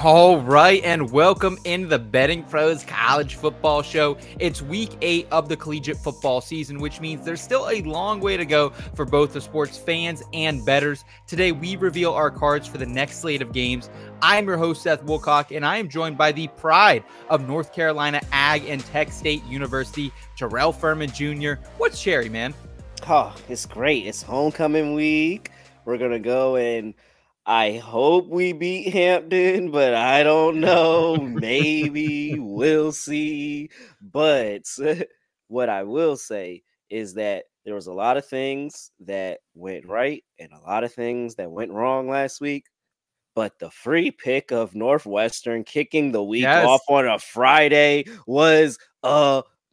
All right, and welcome into the Betting Pros College Football Show. It's week 8 of the collegiate football season, which means there's still a long way to go for both the sports fans and bettors. Today, we reveal our cards for the next slate of games. I'm your host, Seth Woolcock, and I am joined by the pride of North Carolina Ag and Tech State University, Terrell Furman Jr. What's cherry, man? Oh, it's great. It's homecoming week. We're going to go and I hope we beat Hampton, but I don't know. Maybe we'll see. But what I will say is that there was a lot of things that went right and a lot of things that went wrong last week. But the free pick of Northwestern kicking the week off on a Friday was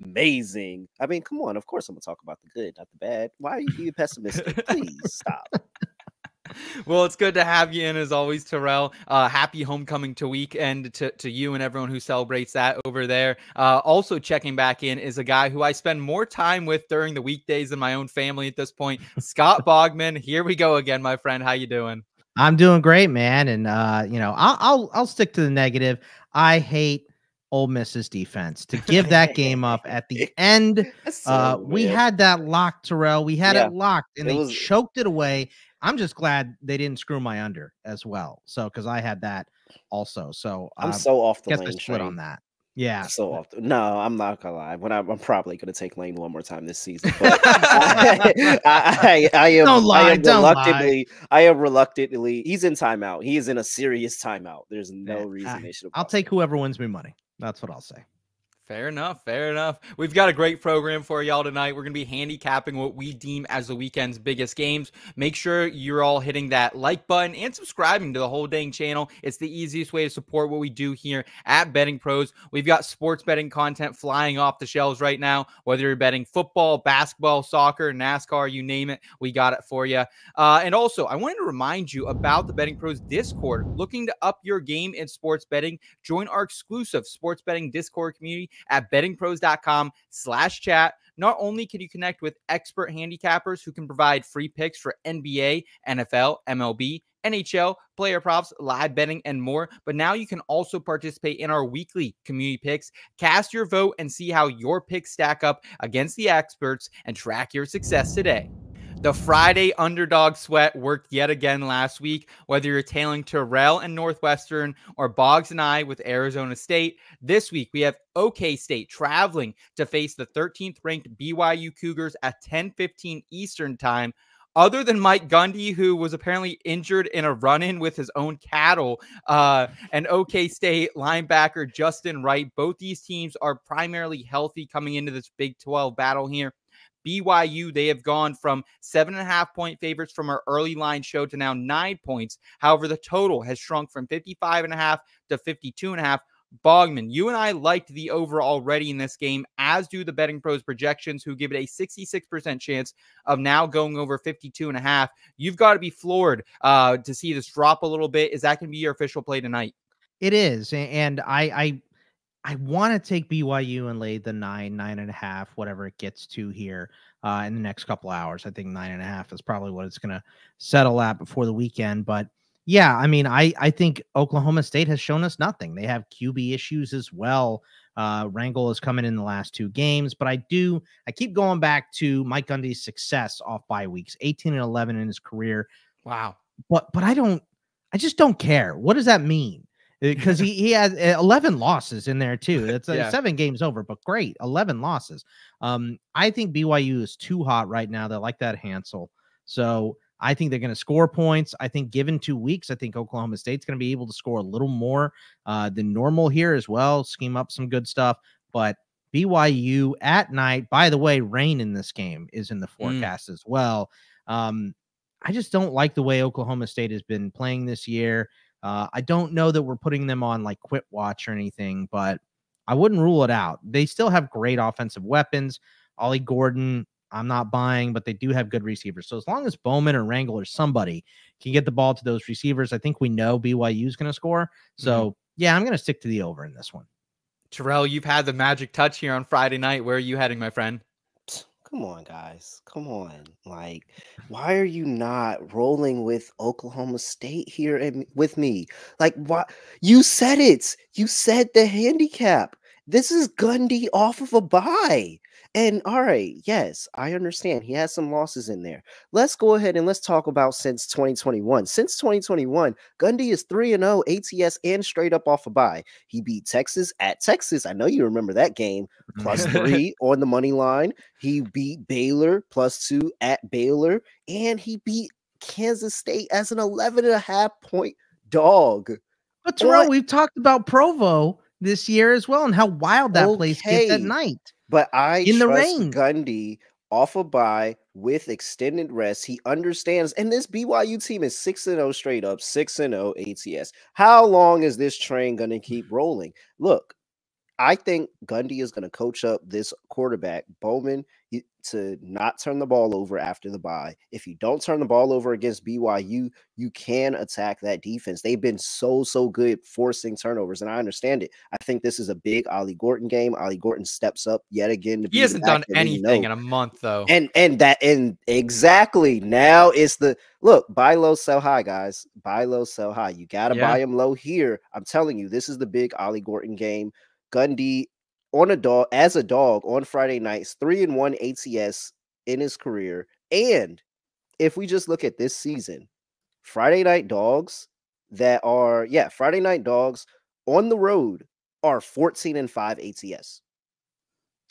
amazing. I mean, come on. Of course, I'm going to talk about the good, not the bad. Why are you being pessimistic? Please stop. Well, it's good to have you in as always, Terrell. Happy homecoming to weekend to you and everyone who celebrates that over there. Also checking back in is a guy who I spend more time with during the weekdays than my own family at this point. Scott Bogman, here we go again, my friend. How you doing? I'm doing great, man. And I'll stick to the negative. I hate Ole Miss's defense to give that game up at the end. We had that locked, Terrell. We had it locked, and they choked it away. I'm just glad they didn't screw my under as well. So, because I had that also. So I'm so off the lane. I split on that. Yeah. So off. No, I'm not gonna lie. When I'm probably gonna take Lane one more time this season. But I am. Don't lie. I am reluctantly. He's in timeout. He is in a serious timeout. There's no reason they should. I'll take whoever wins me money. That's what I'll say. Fair enough. Fair enough. We've got a great program for y'all tonight. We're going to be handicapping what we deem as the weekend's biggest games. Make sure you're all hitting that like button and subscribing to the whole dang channel. It's the easiest way to support what we do here at Betting Pros. We've got sports betting content flying off the shelves right now. Whether you're betting football, basketball, soccer, NASCAR, you name it, we got it for you. And also, I wanted to remind you about the Betting Pros Discord. Looking to up your game in sports betting? Join our exclusive sports betting Discord community at bettingpros.com/chat. Not only can you connect with expert handicappers who can provide free picks for NBA, NFL, MLB, NHL, player props, live betting, and more, but now you can also participate in our weekly community picks. Cast your vote and see how your picks stack up against the experts and track your success today. The Friday underdog sweat worked yet again last week. Whether you're tailing Terrell and Northwestern or Boggs and I with Arizona State, this week we have OK State traveling to face the 13th ranked BYU Cougars at 10:15 Eastern time. Other than Mike Gundy, who was apparently injured in a run-in with his own cattle, and OK State linebacker Justin Wright, both these teams are primarily healthy coming into this Big 12 battle here. BYU, they have gone from 7.5-point favorites from our early line show to now 9 points. However, the total has shrunk from 55.5 to 52.5. Bogman, you and I liked the over already in this game, as do the Betting Pros projections, who give it a 66% chance of now going over 52.5. You've got to be floored to see this drop a little bit. Is that going to be your official play tonight? It is, and I want to take BYU and lay the 9.5, whatever it gets to here in the next couple hours. I think 9.5 is probably what it's going to settle at before the weekend. But yeah, I mean, I think Oklahoma State has shown us nothing. They have QB issues as well. Rangel has come in the last 2 games, but I keep going back to Mike Gundy's success off bye weeks, 18-11 in his career. Wow. But I just don't care. What does that mean? Because he has 11 losses in there too. It's 7 games over, but great, 11 losses. I think BYU is too hot right now. They like that Hansel. So I think they're going to score points. I think given 2 weeks, I think Oklahoma State's going to be able to score a little more than normal here as well. Scheme up some good stuff. But BYU at night, by the way, rain in this game is in the forecast as well. I just don't like the way Oklahoma State has been playing this year. I don't know that we're putting them on like quit watch or anything, but I wouldn't rule it out. They still have great offensive weapons. Ollie Gordon, I'm not buying, but they do have good receivers. So as long as Bowman or Rangel or somebody can get the ball to those receivers, I think we know BYU is going to score. So yeah, I'm going to stick to the over in this one. Terrell, you've had the magic touch here on Friday night. Where are you heading, my friend? Come on, guys. Come on. Like, why are you not rolling with Oklahoma State here with me? Like, why? You said it. You said the handicap. This is Gundy off of a bye. And all right, yes, I understand. He has some losses in there. Let's go ahead and let's talk about since 2021. Since 2021, Gundy is 3-0 ATS and straight up off a bye. He beat Texas at Texas. I know you remember that game. +3 on the money line. He beat Baylor +2 at Baylor, and he beat Kansas State as an 11.5-point dog. But Terrell, we've talked about Provo this year as well and how wild that place gets at night. But I in trust the rain. Gundy off a bye with extended rest. He understands, and this BYU team is 6-0 straight up, 6-0 ATS. How long is this train going to keep rolling? Look, I think Gundy is going to coach up this quarterback, Bogman, to not turn the ball over after the bye. If you don't turn the ball over against BYU, you can attack that defense. They've been so good forcing turnovers, and I understand it. I think this is a big Ollie Gordon game. Ollie Gordon steps up yet again. He hasn't done anything in a month, though. And exactly now it's the look, buy low, sell high, guys. Buy low, sell high. You got to buy him low here. I'm telling you, this is the big Ollie Gordon game. Gundy as a dog on Friday nights, 3-1 ATS in his career. And if we just look at this season, Friday night dogs on the road are 14-5 ATS.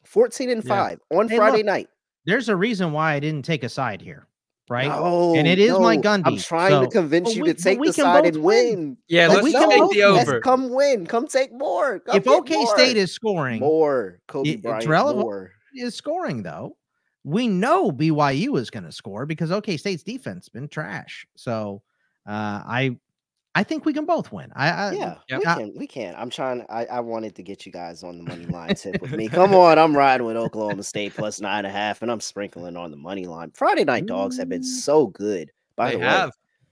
14-5 on Friday night. There's a reason why I didn't take a side here. Right? No, and it is my Gundy. I'm trying to convince you to take the side and win. Yeah, let's take the over. Let's come win. Come take more. If OK State is scoring more, Kobe Bryant more is scoring, though, we know BYU is going to score because OK State's defense has been trash. So I think we can both win. We can. I wanted to get you guys on the money line tip with me. Come on, I'm riding with Oklahoma State +9.5, and I'm sprinkling on the money line. Friday night dogs have been so good. By the way,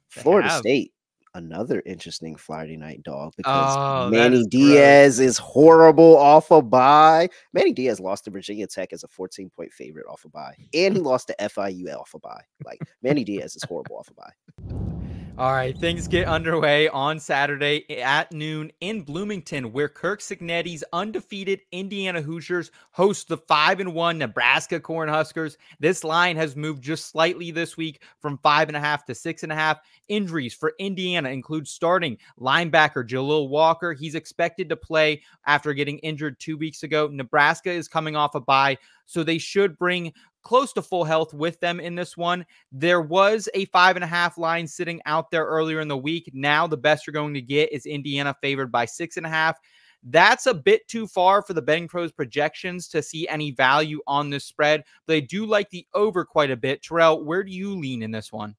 Florida State, another interesting Friday night dog because Manny Diaz is horrible off a bye. Manny Diaz lost to Virginia Tech as a 14-point favorite off a bye, and he lost to FIU off a bye. Like Manny Diaz is horrible off a bye. All right, things get underway on Saturday at noon in Bloomington, where Kirk Cignetti's undefeated Indiana Hoosiers host the 5-1 Nebraska Cornhuskers. This line has moved just slightly this week from 5.5 to 6.5. Injuries for Indiana include starting linebacker Jalil Walker. He's expected to play after getting injured 2 weeks ago. Nebraska is coming off a bye, so they should bring close to full health with them in this one. There was a 5.5 line sitting out there earlier in the week. Now the best you're going to get is Indiana favored by 6.5. That's a bit too far for the Betting Pros projections to see any value on this spread. They do like the over quite a bit. Terrell, where do you lean in this one?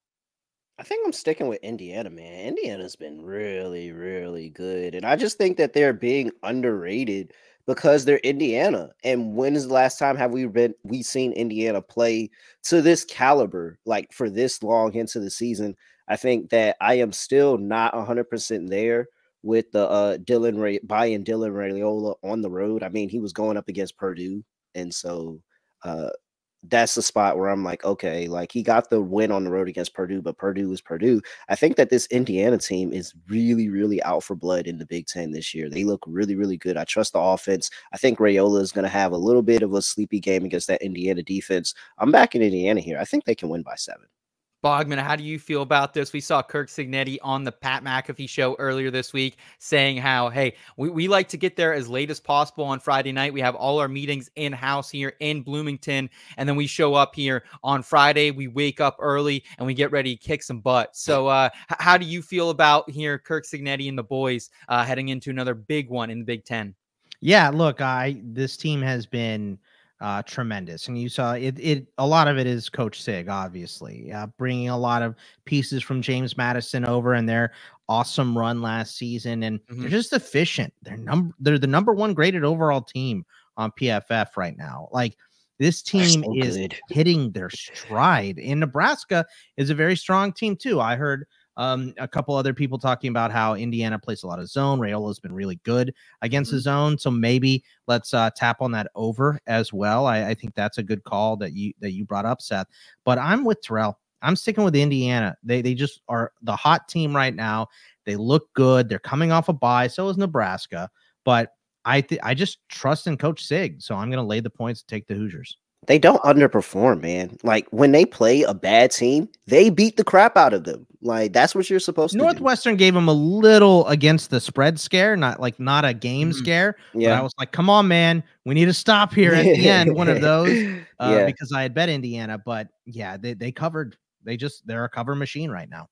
I think I'm sticking with Indiana, man. Indiana's been really, really good. And I just think that they're being underrated because they're Indiana. And when is the last time have we seen Indiana play to this caliber, like for this long into the season? I think that I am still not 100% there with the buying Dylan Raiola on the road. I mean, he was going up against Purdue. And so that's the spot where I'm like, okay, like he got the win on the road against Purdue, but Purdue is Purdue. I think that this Indiana team is really, really out for blood in the Big Ten this year. They look really, really good. I trust the offense. I think Raiola is going to have a little bit of a sleepy game against that Indiana defense. I'm back in Indiana here. I think they can win by 7. Bogman, how do you feel about this? We saw Kirk Cignetti on the Pat McAfee show earlier this week saying how, hey, we like to get there as late as possible on Friday night. We have all our meetings in-house here in Bloomington, and then we show up here on Friday. We wake up early, and we get ready to kick some butt. So how do you feel about here Kirk Cignetti and the boys heading into another big one in the Big Ten? Yeah, look, this team has been tremendous, and you saw it. A lot of it is Coach Sig, obviously, bringing a lot of pieces from James Madison over and their awesome run last season, and they're just efficient. They're the number one graded overall team on PFF right now. Like this team is hitting their stride. In Nebraska is a very strong team too. I heard A couple other people talking about how Indiana plays a lot of zone. Rayola's been really good against the zone. So maybe let's tap on that over as well. I think that's a good call that you brought up, Seth. But I'm with Terrell. I'm sticking with Indiana. They just are the hot team right now. They look good. They're coming off a bye. So is Nebraska. But I just trust in Coach Sig. So I'm going to lay the points and take the Hoosiers. They don't underperform, man. Like when they play a bad team, they beat the crap out of them. Like that's what you're supposed to do. Northwestern gave them a little against the spread scare, not a game scare. Yeah. But I was like, come on, man. We need to stop here at the end. One of those because I had bet Indiana. But yeah, they covered. They're a cover machine right now.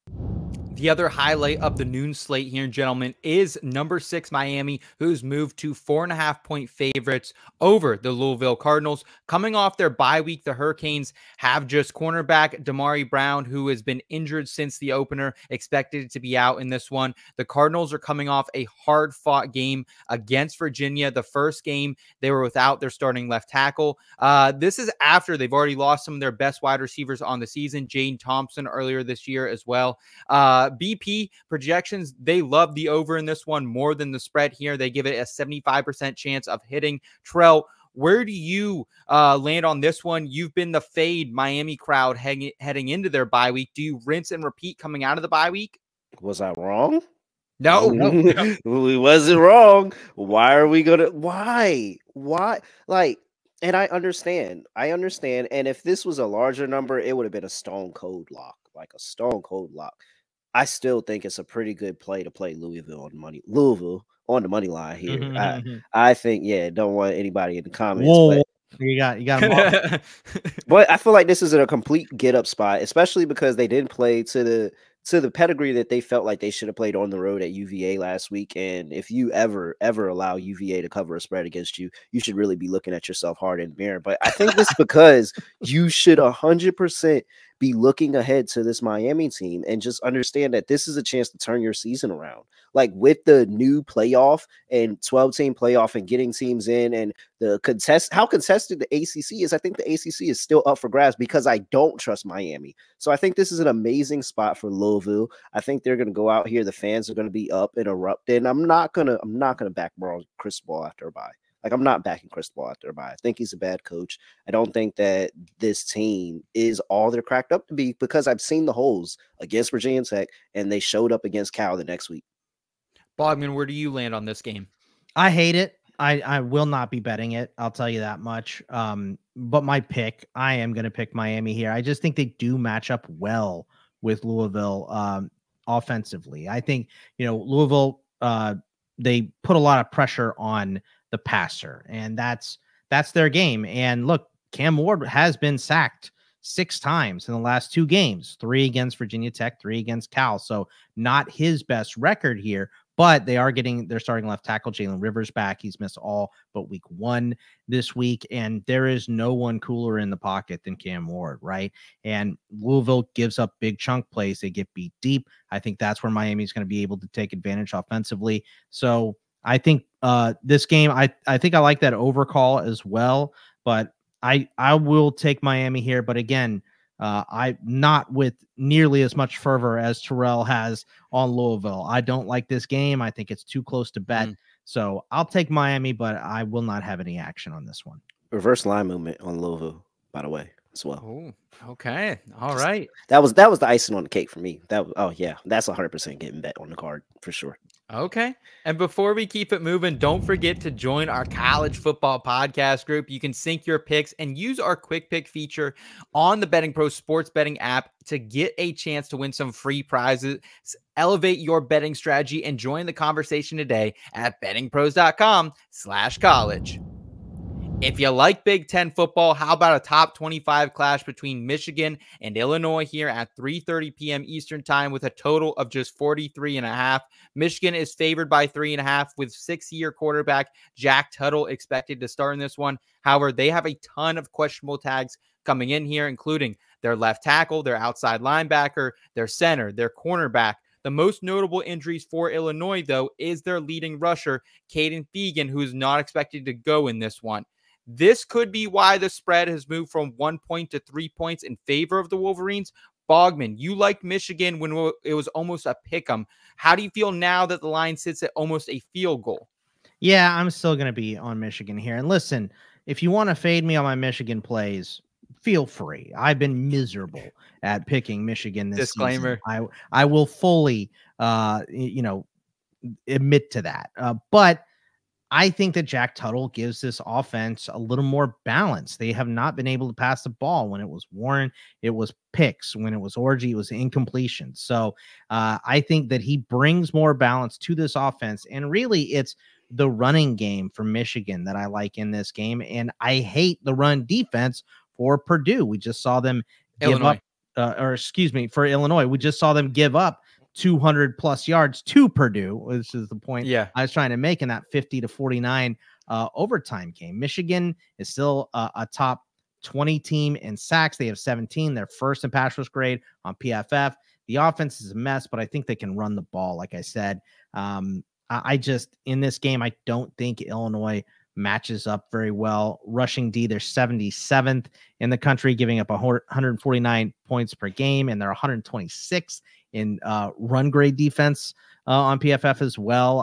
The other highlight of the noon slate here, gentlemen, is number 6 Miami, who's moved to 4.5-point favorites over the Louisville Cardinals. Coming off their bye week, the Hurricanes have just cornerback Damari Brown, who has been injured since the opener, expected to be out in this one. The Cardinals are coming off a hard-fought game against Virginia. The first game, they were without their starting left tackle. This is after they've already lost some of their best wide receivers on the season, Jane Thompson earlier this year as well. BP projections, they love the over in this one more than the spread here. They give it a 75% chance of hitting. Terrell, where do you land on this one? You've been the fade Miami crowd heading into their bye week. Do you rinse and repeat coming out of the bye week? Was I wrong? No. We wasn't wrong. Why are we going to? Why? Like, and I understand. And if this was a larger number, it would have been a stone cold lock, like a stone cold lock. I still think it's a pretty good play to play Louisville on the money line here. I think, don't want anybody in the comments. Whoa, you got But I feel like this is a complete get up spot, especially because they didn't play to the pedigree that they felt like they should have played on the road at UVA last week. And if you ever allow UVA to cover a spread against you, you should really be looking at yourself hard in the mirror. But I think this because you should 100% be looking ahead to this Miami team and just understand that this is a chance to turn your season around. Like with the new playoff and 12-team playoff and getting teams in and how contested the ACC is, I think the ACC is still up for grabs because I don't trust Miami. So I think this is an amazing spot for Louisville. I think they're going to go out here. The fans are going to be up and erupted. And I'm not going to back Cristobal after a bye. Like, I'm not backing Cristobal after a bye. I think he's a bad coach. I don't think that this team is all they're cracked up to be because I've seen the holes against Virginia Tech and they showed up against Cal the next week. Bogman, where do you land on this game? I hate it. I will not be betting it. I'll tell you that much. But my pick, I am going to pick Miami here. I just think they do match up well with Louisville offensively. I think, Louisville, they put a lot of pressure on the passer, and that's their game. And look, Cam Ward has been sacked 6 times in the last 2 games, 3 against Virginia Tech, 3 against Cal. So not his best record here, but they are getting their starting left tackle, Jalen Rivers, back. He's missed all but week 1 this week. And there is no one cooler in the pocket than Cam Ward, right? And Louisville gives up big chunk plays. They get beat deep. I think that's where Miami's going to be able to take advantage offensively. So I think this game, I think I like that overcall as well, but I will take Miami here. But again, I not with nearly as much fervor as Terrell has on Louisville. I don't like this game. I think it's too close to bet. So I'll take Miami, but I will not have any action on this one. Reverse line movement on Louisville, by the way, as well. Oh, okay. All right. That was the icing on the cake for me. That's 100% getting bet on the card for sure. Okay. And before we keep it moving, don't forget to join our college football podcast group. You can sync your picks and use our quick pick feature on the BettingPros sports betting app to get a chance to win some free prizes. Elevate your betting strategy and join the conversation today at bettingpros.com/college. If you like Big Ten football, how about a top 25 clash between Michigan and Illinois here at 3:30 p.m. Eastern time with a total of just 43.5. Michigan is favored by 3.5 with 6-year quarterback Jack Tuttle expected to start in this one. However, they have a ton of questionable tags coming in here, including their left tackle, their outside linebacker, their center, their cornerback. The most notable injuries for Illinois, though, is their leading rusher, Caden Fegan, who is not expected to go in this one. This could be why the spread has moved from 1 point to 3 points in favor of the Wolverines, Bogman, you liked Michigan when it was almost a pick 'em. How do you feel now that the line sits at almost a field goal? Yeah, I'm still going to be on Michigan here. And listen, if you want to fade me on my Michigan plays, feel free. I've been miserable at picking Michigan this Disclaimer. season. I will fully, admit to that. But I think that Jack Tuttle gives this offense a little more balance. They have not been able to pass the ball. When it was Warren, it was picks. When it was Orgy, it was incompletion. So I think that he brings more balance to this offense. And really, it's the running game for Michigan that I like in this game. And I hate the run defense for Purdue. We just saw them give up, for Illinois. We just saw them give up 200 plus yards to Purdue, which is the point I was trying to make in that 50-49 overtime game. Michigan is still a top 20 team in sacks. They have 17. They're first in pass rush grade on PFF. The offense is a mess, but I think they can run the ball. Like I said, I just, in this game, I don't think Illinois matches up very well. Rushing D, they're 77th in the country, giving up 149 points per game, and they're 126th in run grade defense on PFF as well.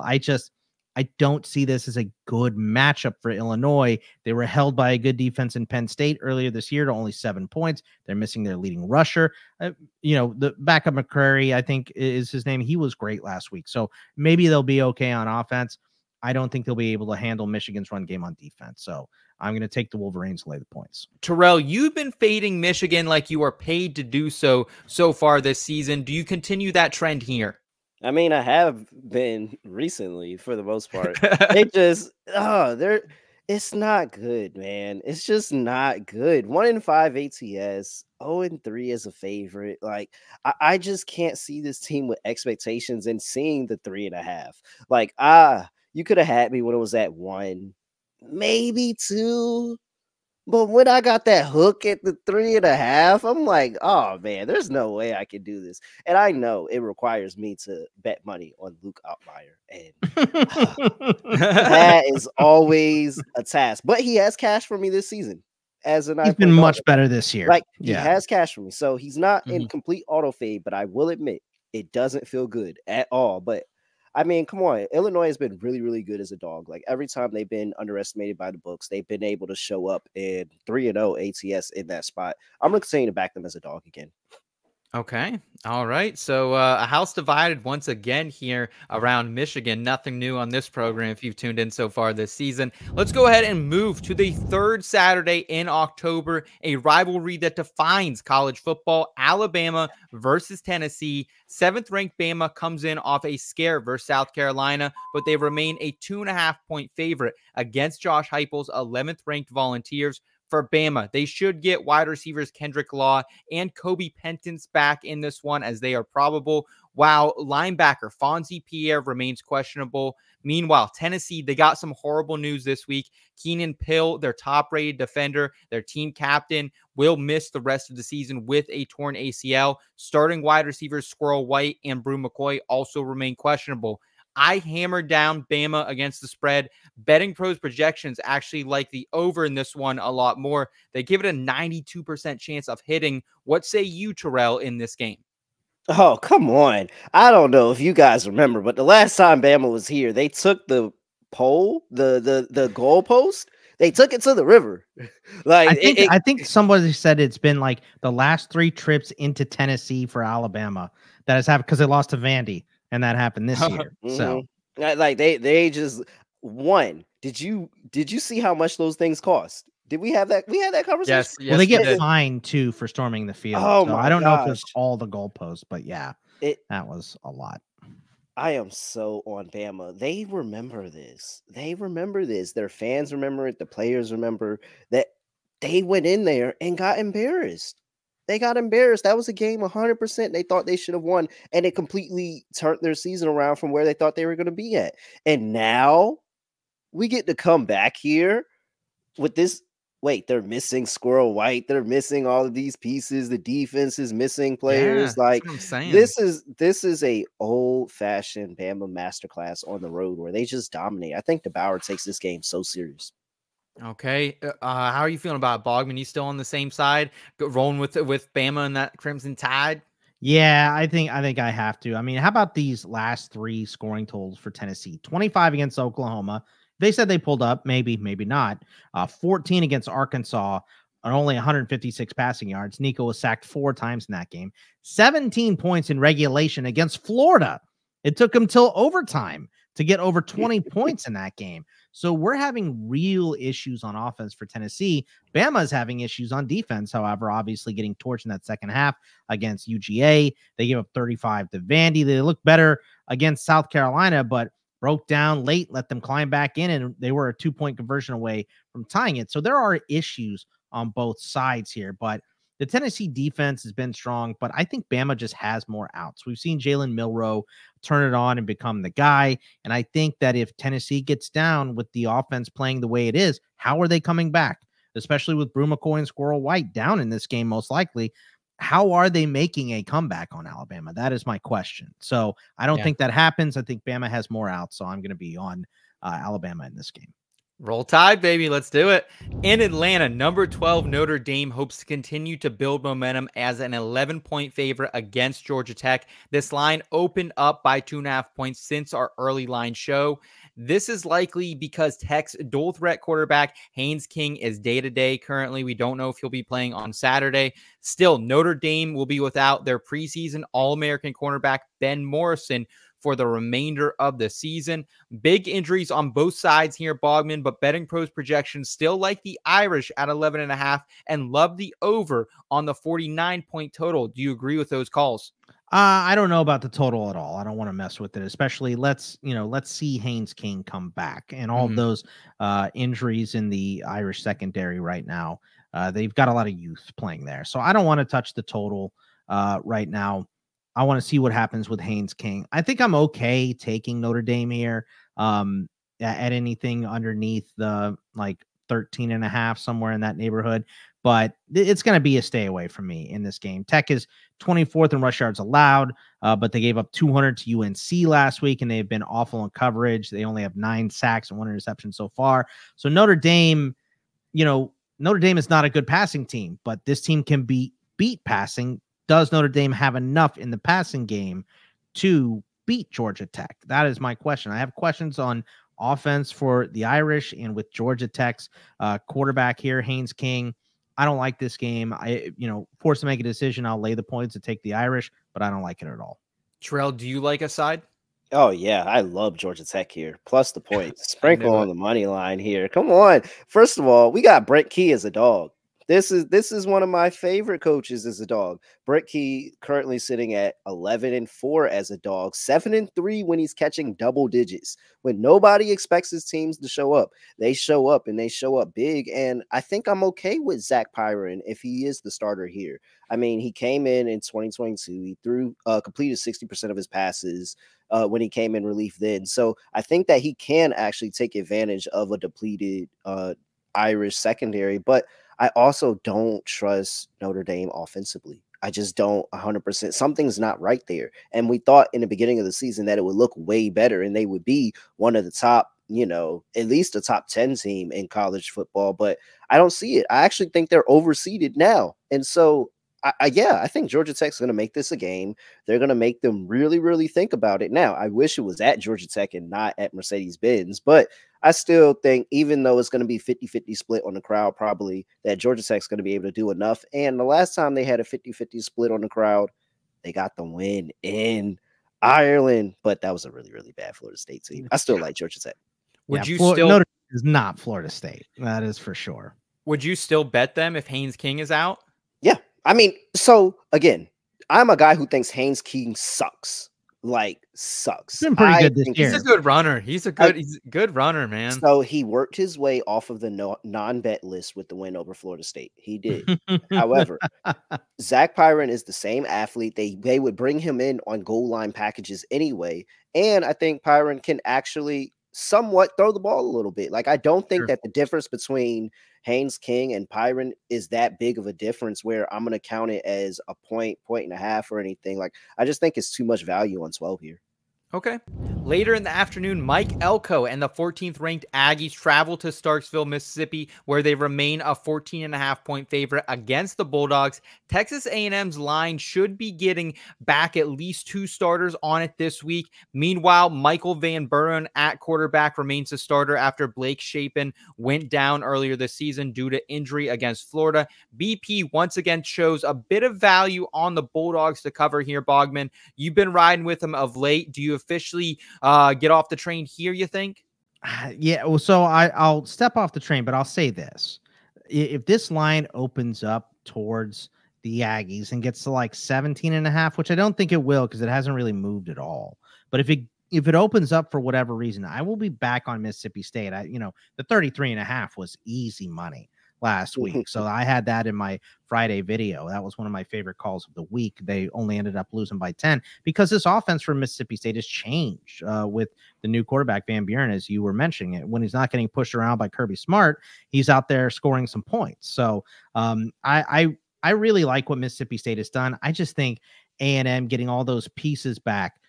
I don't see this as a good matchup for Illinois. They were held by a good defense in Penn State earlier this year to only 7 points. They're missing their leading rusher. The backup McCrary, I think is his name. He was great last week. So maybe they'll be okay on offense. I don't think they'll be able to handle Michigan's run game on defense. So I'm going to take the Wolverines to lay the points. Terrell, you've been fading Michigan like you are paid to do so far this season. Do you continue that trend here? I mean, I have been recently for the most part. It just, it's not good, man. It's just not good. 1-5 ATS, 0-3 as a favorite. Like, I just can't see this team with expectations and seeing the 3.5. Like, you could have had me when it was at 1, maybe 2. But when I got that hook at the 3.5, I'm like, oh man, there's no way I can do this. And I know it requires me to bet money on Luke Altmaier. And that is always a task. But he has cash for me this season. He's been much better this year. Like, he has cash for me. So he's not in complete auto fade, but I will admit it doesn't feel good at all. But I mean, come on. Illinois has been really, really good as a dog. Like, every time they've been underestimated by the books, they've been able to show up in 3-0 ATS in that spot. I'm going to continue to back them as a dog again. Okay. All right. So a house divided once again here around Michigan. Nothing new on this program if you've tuned in so far this season. Let's go ahead and move to the third Saturday in October, a rivalry that defines college football. Alabama versus Tennessee. 7th-ranked Bama comes in off a scare versus South Carolina, but they remain a 2.5-point favorite against Josh Heupel's 11th-ranked Volunteers. For Bama, they should get wide receivers Kendrick Law and Kobe Pentance back in this one, as they are probable, while linebacker Fonzie Pierre remains questionable. Meanwhile, Tennessee, they got some horrible news this week. Keenan Pill, their top-rated defender, their team captain, will miss the rest of the season with a torn ACL. Starting wide receivers Squirrel White and Brew McCoy also remain questionable. I hammered down Bama against the spread. BettingPros projections actually like the over in this one a lot more. They give it a 92% chance of hitting. What say you, Terrell, in this game? Oh, come on. I don't know if you guys remember, but the last time Bama was here, they took the pole, the goalpost, they took it to the river. Like, I think somebody said it's been like the last 3 trips into Tennessee for Alabama that has happened because they lost to Vandy. And that happened this year. So, like, they just won. Did you see how much those things cost? Did we have that? We had that conversation. Yes. Well, they get fined too for storming the field. Oh, so I don't know if it's all the goalposts, but yeah, that was a lot. I am so on Bama. They remember this. Their fans remember it. The players remember that they went in there and got embarrassed. They got embarrassed. That was a game 100% they thought they should have won, and it completely turned their season around from where they thought they were going to be at. And now we get to come back here with this. Wait, they're missing Squirrel White. They're missing all of these pieces. The defense is missing players. Yeah, like, that's what I'm saying. This is a old-fashioned Bama masterclass on the road where they just dominate. I think DeBauer takes this game so serious. Okay. How are you feeling about it, Bogman? You still on the same side, rolling with Bama and that Crimson Tide? Yeah, I think I have to. I mean, how about these last 3 scoring totals for Tennessee? 25 against Oklahoma. They said they pulled up, maybe not. 14 against Arkansas on only 156 passing yards. Nico was sacked 4 times in that game. 17 points in regulation against Florida. It took him till overtime to get over 20 points in that game. So we're having real issues on offense for Tennessee. Bama's having issues on defense, however, obviously getting torched in that second half against UGA. They gave up 35 to Vandy. They looked better against South Carolina, but broke down late, let them climb back in, and they were a 2-point conversion away from tying it. So there are issues on both sides here, but the Tennessee defense has been strong, but I think Bama just has more outs. We've seen Jalen Milroe turn it on and become the guy. And I think that if Tennessee gets down with the offense playing the way it is, how are they coming back? Especially with Brew McCoy and Squirrel White down in this game, most likely. How are they making a comeback on Alabama? That is my question. So I don't think that happens. I think Bama has more outs, so I'm going to be on Alabama in this game. Roll Tide, baby. Let's do it. In Atlanta, number 12 Notre Dame hopes to continue to build momentum as an 11-point favorite against Georgia Tech. This line opened up by 2.5 points since our early line show. This is likely because Tech's dual threat quarterback Haynes King is day-to-day currently. We don't know if he'll be playing on Saturday. Still, Notre Dame will be without their preseason All-American cornerback Ben Morrison for the remainder of the season. Big injuries on both sides here, Bogman, but BettingPros projections still like the Irish at 11.5 and love the over on the 49-point total. Do you agree with those calls? I don't know about the total at all. I don't want to mess with it, especially let's see Haynes King come back and all of those injuries in the Irish secondary right now. They've got a lot of youth playing there. So I don't want to touch the total right now. I want to see what happens with Haynes King. I think I'm okay taking Notre Dame here at anything underneath the 13.5, somewhere in that neighborhood. But it's going to be a stay away from me in this game. Tech is 24th in rush yards allowed, but they gave up 200 to UNC last week, and they've been awful in coverage. They only have 9 sacks and 1 interception so far. So Notre Dame is not a good passing team, but this team can beat passing. Does Notre Dame have enough in the passing game to beat Georgia Tech? That is my question. I have questions on offense for the Irish and with Georgia Tech's quarterback here, Haynes King. I don't like this game. Forced to make a decision. I'll lay the points and take the Irish, but I don't like it at all. Terrell, do you like a side? Oh, yeah. I love Georgia Tech here. Plus the points. Sprinkle on the money line here. Come on. First of all, we got Brent Key as a dog. This is one of my favorite coaches as a dog. Brent Key currently sitting at 11-4 as a dog, 7-3 when he's catching double digits. When nobody expects his teams to show up, they show up and they show up big. And I think I'm okay with Zach Pyron if he is the starter here. I mean, he came in 2022. He completed 60% of his passes when he came in relief then. So I think that he can actually take advantage of a depleted Irish secondary, but I also don't trust Notre Dame offensively. I just don't 100%. Something's not right there. And we thought in the beginning of the season that it would look way better and they would be one of the top, at least a top 10 team in college football. But I don't see it. I actually think they're overseeded now. And so, I think Georgia Tech's going to make this a game. They're going to make them really, really think about it. Now, I wish it was at Georgia Tech and not at Mercedes-Benz, but I still think even though it's going to be 50-50 split on the crowd, probably that Georgia Tech's going to be able to do enough. And the last time they had a 50-50 split on the crowd, they got the win in Ireland, but that was a really, really bad Florida State team. I still like Georgia Tech. Notre Dame is not Florida State. That is for sure. Would you still bet them if Haynes King is out? Yeah. I mean, so again, I'm a guy who thinks Haynes King sucks. Sucks. He's been pretty good this year. He's a good runner. He's a good runner, man. So he worked his way off of the non-bet list with the win over Florida State. He did. However, Zach Pyron is the same athlete. They would bring him in on goal line packages anyway. And I think Pyron can actually somewhat throw the ball a little bit. I don't think that the difference between Haynes King and Pyron is that big of a difference where I'm going to count it as a point and a half or anything. I just think it's too much value on 12 here. Okay. Later in the afternoon, Mike Elko and the 14th ranked Aggies travel to Starksville, Mississippi, where they remain a 14.5-point favorite against the Bulldogs. Texas A&M's line should be getting back at least 2 starters on it this week. Meanwhile, Michael Van Buren at quarterback remains a starter after Blake Shapen went down earlier this season due to injury against Florida. BP once again shows a bit of value on the Bulldogs to cover here, Bogman. You've been riding with them of late. Do you officially get off the train here, you think? Yeah, well, so I'll step off the train, but I'll say this. If this line opens up towards the Aggies and gets to like 17.5, which I don't think it will because it hasn't really moved at all. But if it opens up for whatever reason, I will be back on Mississippi State. The 33.5 was easy money last week. So I had that in my Friday video. That was one of my favorite calls of the week. They only ended up losing by 10 because this offense for Mississippi State has changed with the new quarterback, Van Buren, as you were mentioning it. When he's not getting pushed around by Kirby Smart, he's out there scoring some points. So I really like what Mississippi State has done. I just think A&M getting all those pieces back,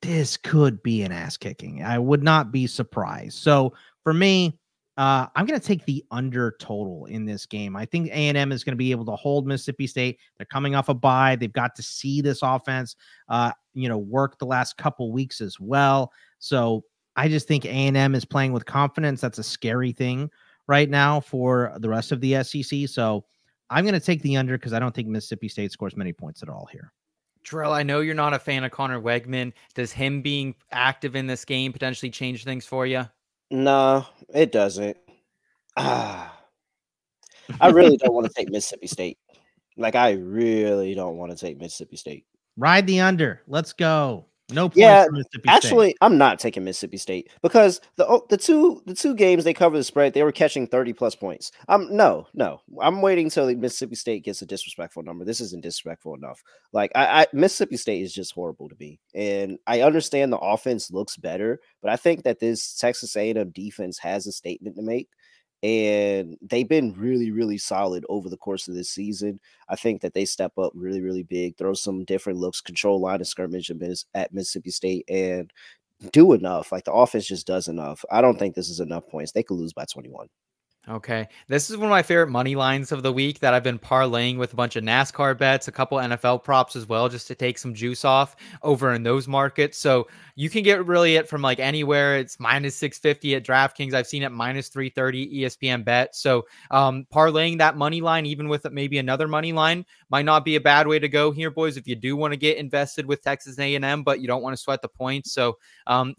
this could be an ass kicking. I would not be surprised. So for me, I'm going to take the under total in this game. I think A&M is going to be able to hold Mississippi State. They're coming off a bye. They've got to see this offense, work the last couple weeks as well. So I just think A&M is playing with confidence. That's a scary thing right now for the rest of the SEC. So I'm going to take the under because I don't think Mississippi State scores many points at all here. Terrell, I know you're not a fan of Connor Wegman. Does him being active in this game potentially change things for you? No, it doesn't. I really don't want to take Mississippi State. Like, I really don't want to take Mississippi State. Ride the under. Let's go. No points for Mississippi actually, State. I'm not taking Mississippi State because the two games they covered the spread, they were catching 30+ points. No, I'm waiting until Mississippi State gets a disrespectful number. This isn't disrespectful enough. Like Mississippi State is just horrible to me, and I understand the offense looks better, but I think that this Texas A&M defense has a statement to make. And they've been really, really solid over the course of this season. I think that they step up really, really big, throw some different looks, control line of scrimmage at Mississippi State, and do enough. Like, the offense just does enough. I don't think this is enough points. They could lose by 21. Okay. This is one of my favorite money lines of the week that I've been parlaying with a bunch of NASCAR bets, a couple NFL props as well, just to take some juice off over in those markets. So you can get really it from like anywhere. It's minus 650 at DraftKings. I've seen it minus 330 ESPN bet. So parlaying that money line, even with maybe another money line, might not be a bad way to go here, boys, if you do want to get invested with Texas A&M, but you don't want to sweat the points. So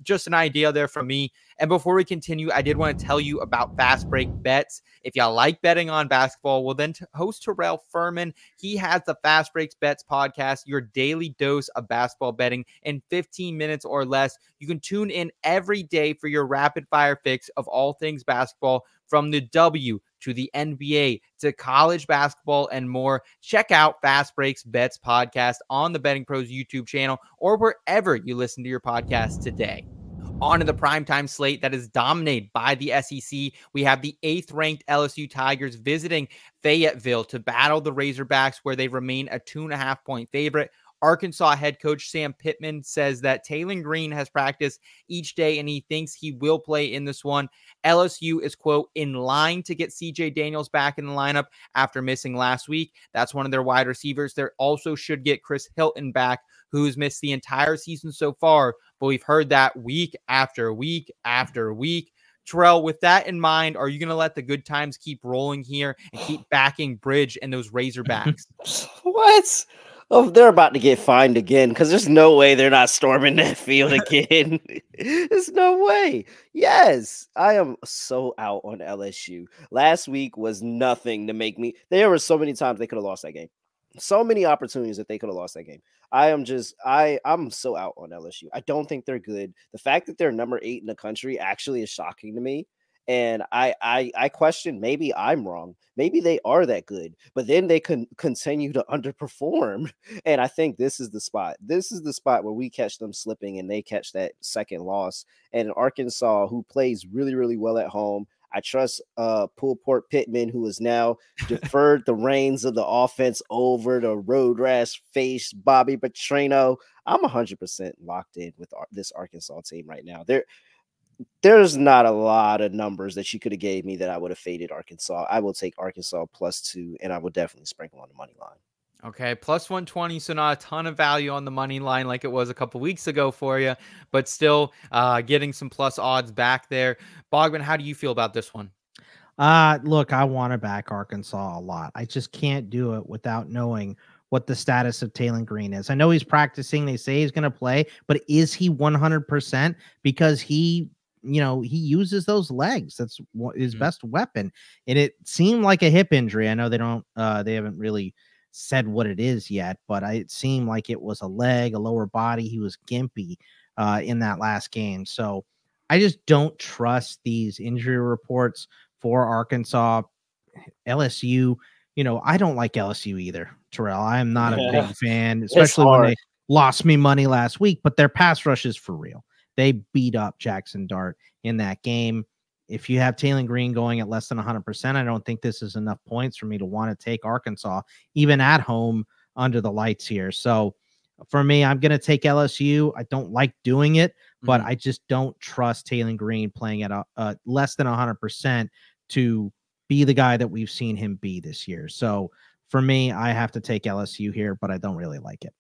just an idea there from me. And before we continue, I did want to tell you about Fast Break Bets. If y'all like betting on basketball, well, then host Terrell Furman. He has the Fast Breaks Bets podcast, your daily dose of basketball betting in 15 minutes or less. You can tune in every day for your rapid fire fix of all things basketball, from the W to the NBA to college basketball and more. Check out Fast Breaks Bets podcast on the Betting Pros YouTube channel or wherever you listen to your podcast today. On to the primetime slate that is dominated by the SEC. We have the 8th-ranked LSU Tigers visiting Fayetteville to battle the Razorbacks, where they remain a 2.5-point favorite. Arkansas head coach Sam Pittman says that Taylor Green has practiced each day and he thinks he will play in this one. LSU is, quote, in line to get CJ Daniels back in the lineup after missing last week. That's one of their wide receivers. They also should get Chris Hilton back, who's missed the entire season so far, but we've heard that week after week after week. Terrell, with that in mind, are you going to let the good times keep rolling here and keep backing Bridge and those Razorbacks? What? Oh, they're about to get fined again because there's no way they're not storming that field again. There's no way. Yes, I am so out on LSU. Last week was nothing to make me. There were so many times they could have lost that game. So many opportunities that they could have lost that game. I'm so out on LSU. I don't think they're good. The fact that they're number 8 in the country actually is shocking to me. And I question, maybe I'm wrong. Maybe they are that good, but then they can continue to underperform. And I think this is the spot. This is the spot where we catch them slipping and they catch that second loss. And Arkansas, who plays really, really well at home, I trust Poolport Pittman, who has now deferred the reins of the offense over to road rash face Bobby Petrino. I'm 100% locked in with this Arkansas team right now. There's not a lot of numbers that you could have gave me that I would have faded Arkansas. I will take Arkansas +2, and I will definitely sprinkle on the money line. Okay, +120, so not a ton of value on the money line like it was a couple weeks ago for you, but still getting some plus odds back there. Bogman, how do you feel about this one? Look, I want to back Arkansas a lot. I just can't do it without knowing what the status of Taylor Green is. I know he's practicing. They say he's going to play, but is he 100%? Because he uses those legs. That's his best weapon. And it seemed like a hip injury. I know they haven't really said what it is yet, but it seemed like it was a leg, a lower body. He was gimpy in that last game. So I just don't trust these injury reports for Arkansas. LSU, I don't like LSU either, Terrell. I am not a big fan, especially when they lost me money last week, but their pass rush is for real. They beat up Jackson Dart in that game. If you have Taylor Green going at less than 100%, I don't think this is enough points for me to want to take Arkansas, even at home under the lights here. So for me, I'm going to take LSU. I don't like doing it, but I just don't trust Taylor Green playing at less than 100% to be the guy that we've seen him be this year. So for me, I have to take LSU here, but I don't really like it.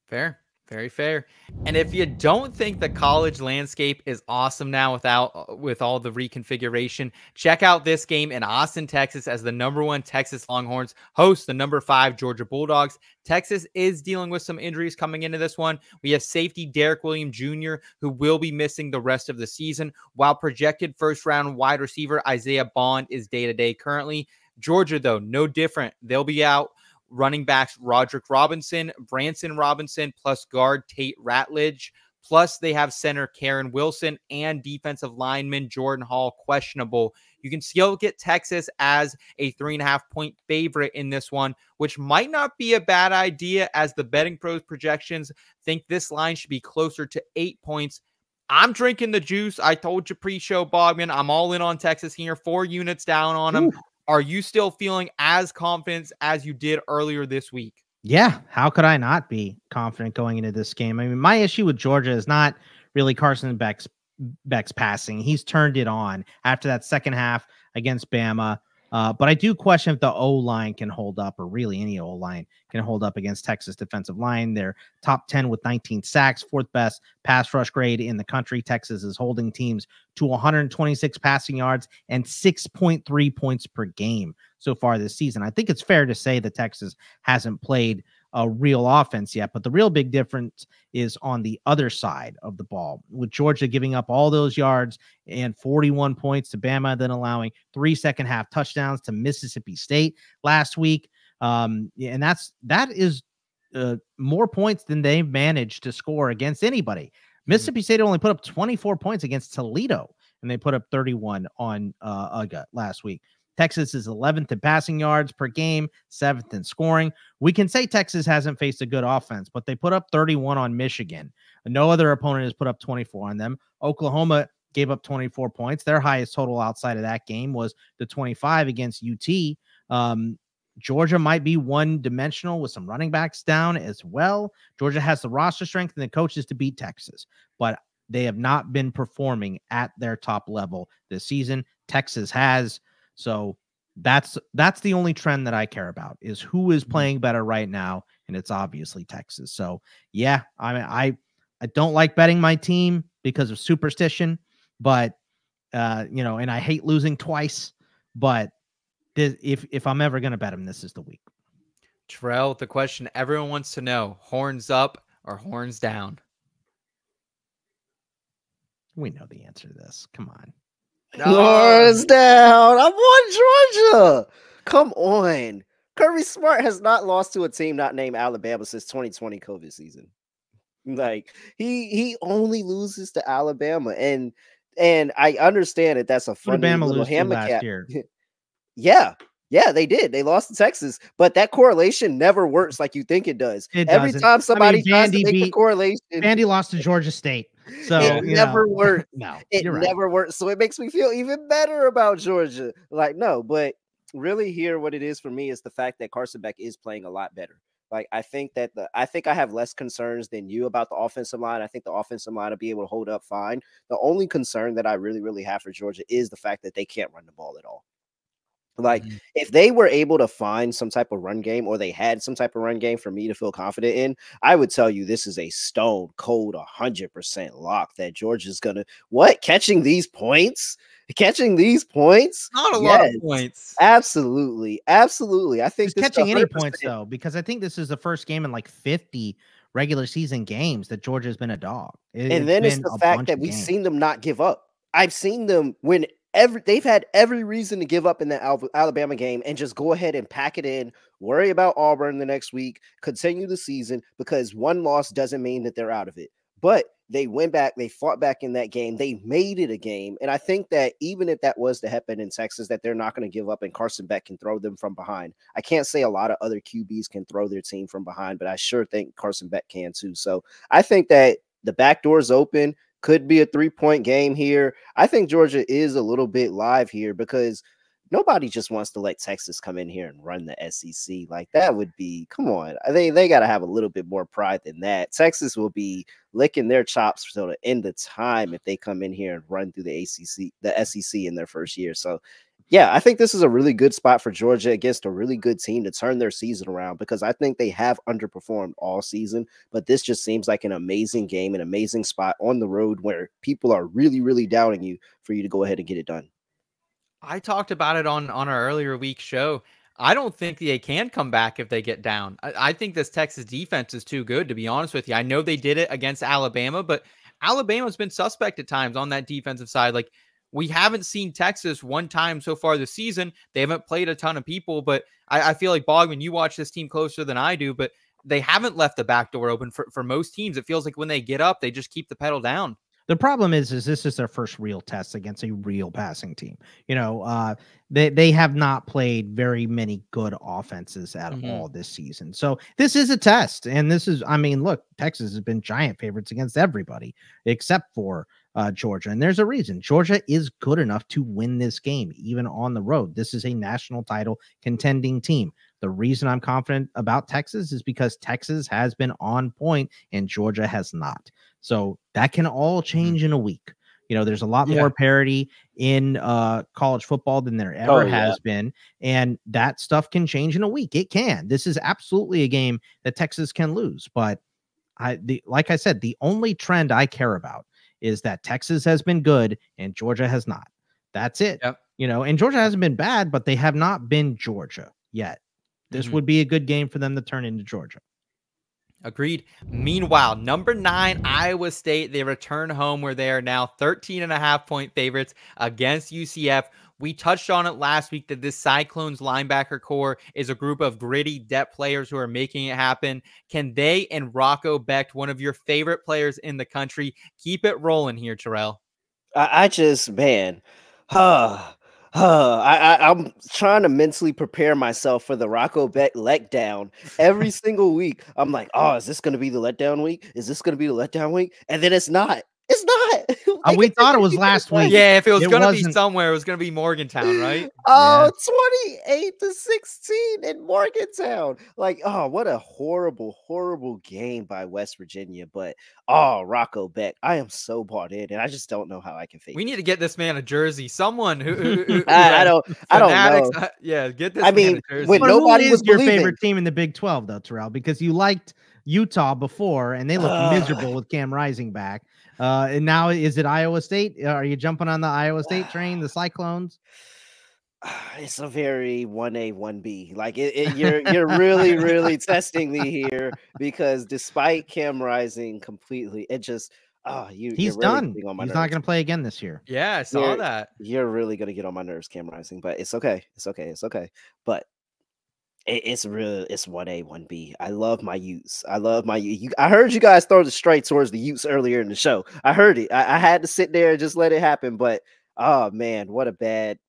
Fair. Very fair. And if you don't think the college landscape is awesome now with all the reconfiguration, check out this game in Austin, Texas, as the #1 Texas Longhorns host the #5 Georgia Bulldogs. Texas is dealing with some injuries coming into this one. We have safety Derek Williams Jr., who will be missing the rest of the season, while projected first-round wide receiver Isaiah Bond is day-to-day currently. Georgia, though, no different. They'll be out. Running backs Roderick Robinson, Branson Robinson, plus guard Tate Ratledge. Plus, they have center Karen Wilson and defensive lineman Jordan Hall questionable. You can still get Texas as a 3.5-point favorite in this one, which might not be a bad idea, as the Betting Pros projections think this line should be closer to 8 points. I'm drinking the juice. I told you pre-show, Bogman, I'm all in on Texas here, 4 units down on them. Ooh. Are you still feeling as confident as you did earlier this week? Yeah. How could I not be confident going into this game? I mean, my issue with Georgia is not really Carson Beck's passing. He's turned it on after that second half against Bama. But I do question if the O-line can hold up, or really any O-line can hold up against Texas defensive line. They're top 10 with 19 sacks, 4th best pass rush grade in the country. Texas is holding teams to 126 passing yards and 6.3 points per game so far this season. I think it's fair to say that Texas hasn't played a real offense yet, but the real big difference is on the other side of the ball, with Georgia giving up all those yards and 41 points to Bama, then allowing 3 second-half touchdowns to Mississippi State last week. And that is more points than they've managed to score against anybody. Mississippi State only put up 24 points against Toledo, and they put up 31 on UGA last week. Texas is 11th in passing yards per game, 7th in scoring. We can say Texas hasn't faced a good offense, but they put up 31 on Michigan. No other opponent has put up 24 on them. Oklahoma gave up 24 points. Their highest total outside of that game was the 25 against UT. Georgia might be one-dimensional with some running backs down as well. Georgia has the roster strength and the coaches to beat Texas, but they have not been performing at their top level this season. Texas has. So that's the only trend that I care about, is who is playing better right now, and it's obviously Texas. So yeah, I don't like betting my team because of superstition, but and I hate losing twice. But if I'm ever going to bet them, this is the week. Terrell, the question everyone wants to know: horns up or horns down? We know the answer to this. Come on. Horns down. I'm on Georgia. Come on. Kirby Smart has not lost to a team not named Alabama since 2020 COVID season. Like, he only loses to Alabama, and I understand that that's a funny little handicap. Yeah, they did. They lost to Texas, but that correlation never works like you think it does. Every time somebody tries to make the correlation, Vandy lost to Georgia State. So it never worked. No, it never worked. So it makes me feel even better about Georgia. Like, no, but really here, what it is for me is the fact that Carson Beck is playing a lot better. Like, I think I have less concerns than you about the offensive line. I think the offensive line will be able to hold up fine. The only concern that I really, really have for Georgia is the fact that they can't run the ball at all. Like, if they were able to find some type of run game, or they had some type of run game for me to feel confident in, I would tell you this is a stone cold 100% lock that Georgia's gonna catching these points. Catching these points, Not a lot of points. Absolutely. I think this catching any points though, because I think this is the first game in like 50 regular season games that Georgia's been a dog. And then it's the fact that we've seen them not give up. I've seen them when they've had every reason to give up in the Alabama game and just go ahead and pack it in, worry about Auburn the next week, continue the season, because one loss doesn't mean that they're out of it. But they went back, they fought back in that game, they made it a game. And I think that even if that was to happen in Texas, that they're not going to give up and Carson Beck can throw them from behind. I can't say a lot of other QBs can throw their team from behind, but I sure think Carson Beck can too. So I think that the back door is open. Could be a 3-point game here. I think Georgia is a little bit live here because nobody just wants to let Texas come in here and run the SEC. Like, that would be, come on. They got to have a little bit more pride than that. Texas will be licking their chops till the end of time if they come in here and run through the SEC in their first year. So, yeah, I think this is a really good spot for Georgia against a really good team to turn their season around, because I think they have underperformed all season, but this just seems like an amazing game, an amazing spot on the road where people are really, really doubting you for you to go ahead and get it done. I talked about it on our earlier week show. I don't think they can come back if they get down. I think this Texas defense is too good, to be honest with you. I know they did it against Alabama, but Alabama's been suspect at times on that defensive side. Like, we haven't seen Texas one time so far this season. They haven't played a ton of people, but I feel like, Bogman, you watch this team closer than I do, but they haven't left the back door open for most teams. It feels like when they get up, they just keep the pedal down. The problem is this is their first real test against a real passing team. You know, they have not played very many good offenses at all this season. So this is a test. And this is, I mean, look, Texas has been giant favorites against everybody except for Georgia. And there's a reason. Georgia is good enough to win this game, even on the road. This is a national title contending team. The reason I'm confident about Texas is because Texas has been on point and Georgia has not. So that can all change in a week. You know, there's a lot more parity in college football than there ever has been. And that stuff can change in a week. It can. This is absolutely a game that Texas can lose. But like I said, the only trend I care about is that Texas has been good and Georgia has not. That's it. Yep. You know, and Georgia hasn't been bad, but they have not been Georgia yet. This would be a good game for them to turn into Georgia. Agreed. Meanwhile, number 9, Iowa State, they return home where they are now 13.5-point favorites against UCF. We touched on it last week that this Cyclones linebacker core is a group of gritty depth players who are making it happen. Can they and Rocco Becht, one of your favorite players in the country, keep it rolling here, Terrell? I'm trying to mentally prepare myself for the Rocco Becht letdown every single week. I'm like, oh, is this going to be the letdown week? Is this going to be the letdown week? And then it's not. It's not. We thought it was last week. Yeah, if it was going to be somewhere, it was going to be Morgantown, right? Oh, 28-16 in Morgantown. Like, oh, what a horrible, horrible game by West Virginia. But, oh, Rocco Becht, I am so bought in, and I just don't know how I can fake it. We need to get this man a jersey. Someone who I don't know. Yeah, get this man a jersey. When nobody was your favorite team in the Big 12, though, Terrell, because you liked Utah before, and they looked miserable with Cam Rising back. And now is it Iowa State? Are you jumping on the Iowa State train, the Cyclones? It's a very 1A, 1B. Like you're really, really testing me here, because despite Cam Rising completely, it just he's done. He's not going to play again this year. Yeah, I saw that. You're really going to get on my nerves, Cam Rising, but it's okay. It's okay. But it's 1A, 1B. I love my Utes. I heard you guys throw the straight towards the Utes earlier in the show. I heard it. I had to sit there and just let it happen. But oh man, what a bad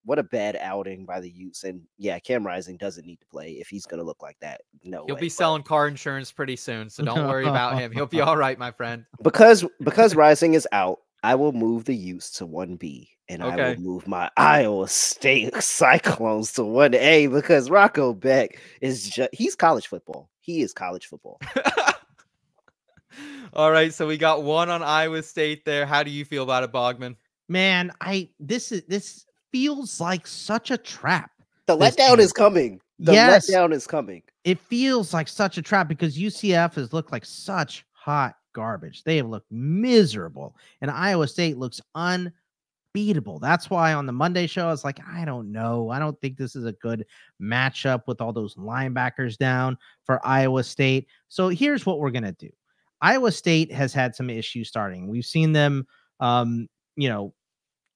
outing by the Utes. And yeah, Cam Rising doesn't need to play if he's going to look like that. No, he'll be selling car insurance pretty soon, so don't worry about him. He'll be all right, my friend. Because Rising is out. I will move the Utes to 1B, and I will Okay. move my Iowa State Cyclones to 1A because Rocco Beck is he's college football. He is college football. All right, so we got one on Iowa State there. How do you feel about it, Bogman? Man, this feels like such a trap. The letdown is coming. The letdown is coming. It feels like such a trap because UCF has looked like such hot garbage. They have looked miserable, and Iowa State looks unbeatable. That's why on the Monday show, I was like, I don't know. I don't think this is a good matchup with all those linebackers down for Iowa State. So here's what we're going to do. Iowa State has had some issues starting. We've seen them,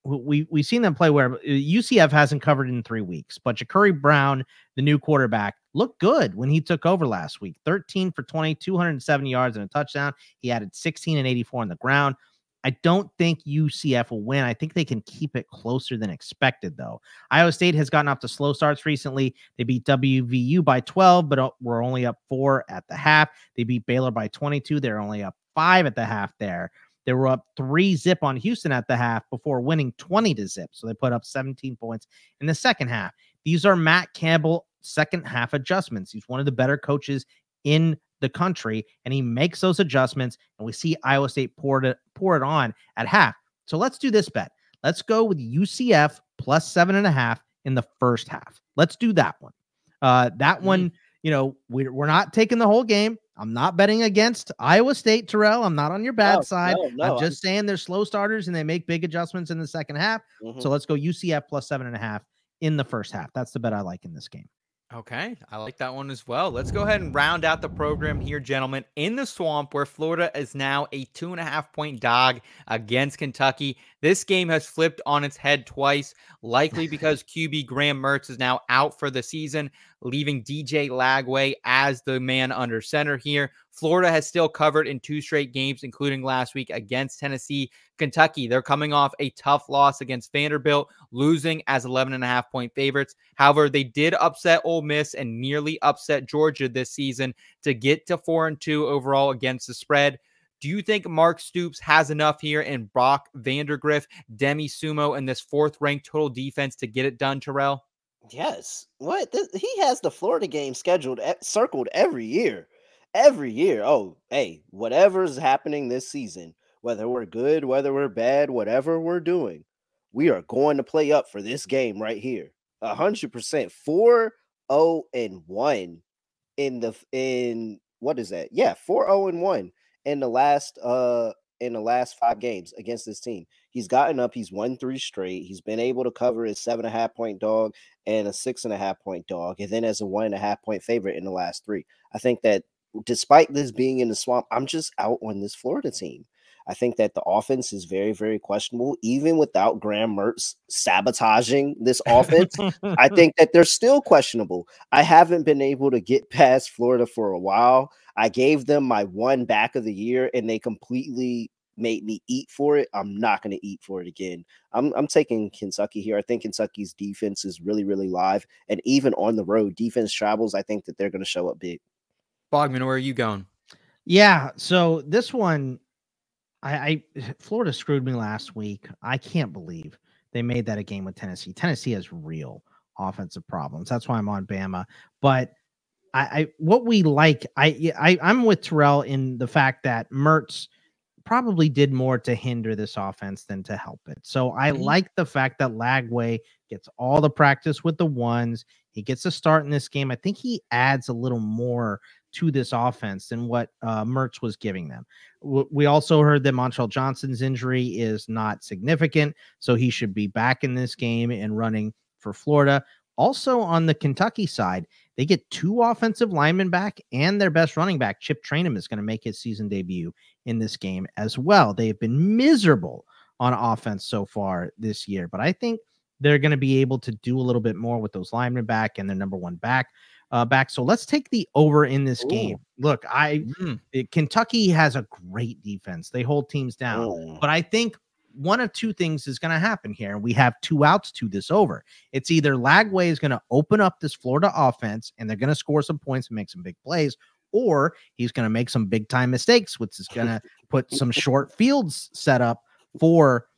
we've seen them play where UCF hasn't covered in 3 weeks, but Ja'Cory Brown, the new quarterback, looked good when he took over last week. 13 for 20, 270 yards and a touchdown. He added 16 and 84 on the ground. I don't think UCF will win. I think they can keep it closer than expected, though. Iowa State has gotten off to slow starts recently. They beat WVU by 12, but we're only up 4 at the half. They beat Baylor by 22. They're only up 5 at the half there. They were up 3-0 on Houston at the half before winning 20-0. So they put up 17 points in the second half. These are Matt Campbell second half adjustments. He's one of the better coaches in the country, and he makes those adjustments, and we see Iowa State pour it on at half. So let's do this bet. Let's go with UCF plus 7.5 in the first half. Let's do that one. That one, we're not taking the whole game. I'm not betting against Iowa State, Terrell. I'm not on your bad side. I'm just saying they're slow starters and they make big adjustments in the second half. So let's go UCF plus 7.5 in the first half. That's the bet I like in this game. Okay, I like that one as well. Let's go ahead and round out the program here, gentlemen. In the Swamp, where Florida is now a 2.5-point dog against Kentucky. This game has flipped on its head twice, likely because QB Graham Mertz is now out for the season, leaving DJ Lagway as the man under center here. Florida has still covered in 2 straight games, including last week against Tennessee. Kentucky, they're coming off a tough loss against Vanderbilt, losing as 11.5-point favorites. However, they did upset Ole Miss and nearly upset Georgia this season to get to 4-2 overall against the spread. Do you think Mark Stoops has enough here in Brock Vandergriff, Demi Sumo, and this 4th-ranked total defense to get it done, Terrell? Yes. He has the Florida game circled every year. Every year. Oh, hey, whatever's happening this season, whether we're good, whether we're bad, whatever we're doing, we are going to play up for this game right here. 100%. 4-0-1 in what is that? Yeah, 4-0-1 in the last 5 games against this team. He's gotten up, he's won 3 straight. He's been able to cover his 7.5-point dog and a 6.5-point dog, and then as a 1.5-point favorite in the last 3. I think that despite this being in the Swamp, I'm just out on this Florida team. I think that the offense is very, very questionable, even without Graham Mertz sabotaging this offense. I think that they're still questionable. I haven't been able to get past Florida for a while. I gave them my 1 back of the year, and they completely made me eat for it. I'm not going to eat for it again. I'm taking Kentucky here. I think Kentucky's defense is really, really live, and even on the road, defense travels. I think that they're going to show up big. Bogman, where are you going? Yeah, so this one, Florida screwed me last week. I can't believe they made that a game with Tennessee. Tennessee has real offensive problems. That's why I'm on Bama. But what we like, I'm with Terrell in the fact that Mertz probably did more to hinder this offense than to help it. So I like the fact that Lagway gets all the practice with the ones. He gets a start in this game. I think he adds a little more to this offense than what Mertz was giving them. We also heard that Montrell Johnson's injury is not significant, so he should be back in this game and running for Florida. Also on the Kentucky side, they get 2 offensive linemen back, and their best running back, Chip Trainum, is going to make his season debut in this game as well. They've been miserable on offense so far this year, but I think they're going to be able to do a little bit more with those linemen back and their number 1 back. So let's take the over in this game. Look, Kentucky has a great defense. They hold teams down, but I think one of 2 things is going to happen here. We have 2 outs to this over. It's either Lagway is going to open up this Florida offense and they're going to score some points and make some big plays, or he's going to make some big time mistakes, which is going to put some short fields set up for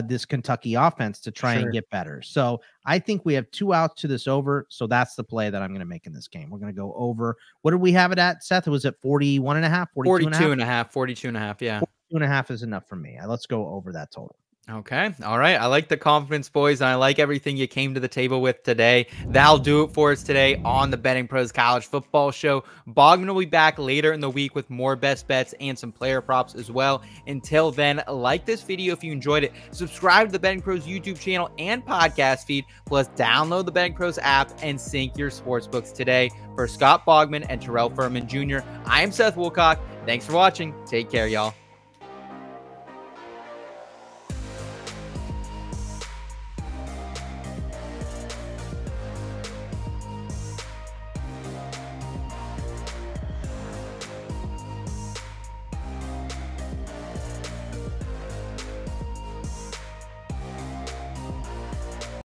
this Kentucky offense to try and get better. So I think we have 2 outs to this over. So that's the play that I'm going to make in this game. We're going to go over. What did we have it at, Seth? It was at 41 and a half, 42 and a half, 42 and a half. Yeah. 42.5 is enough for me. Let's go over that total. Okay. All right. I like the confidence, boys, and I like everything you came to the table with today. That'll do it for us today on the Betting Pros College Football Show. Bogman will be back later in the week with more best bets and some player props as well. Until then, like this video if you enjoyed it. Subscribe to the Betting Pros YouTube channel and podcast feed. Plus, download the Betting Pros app and sync your sportsbooks today. For Scott Bogman and Terrell Furman Jr., I am Seth Woolcock. Thanks for watching. Take care, y'all.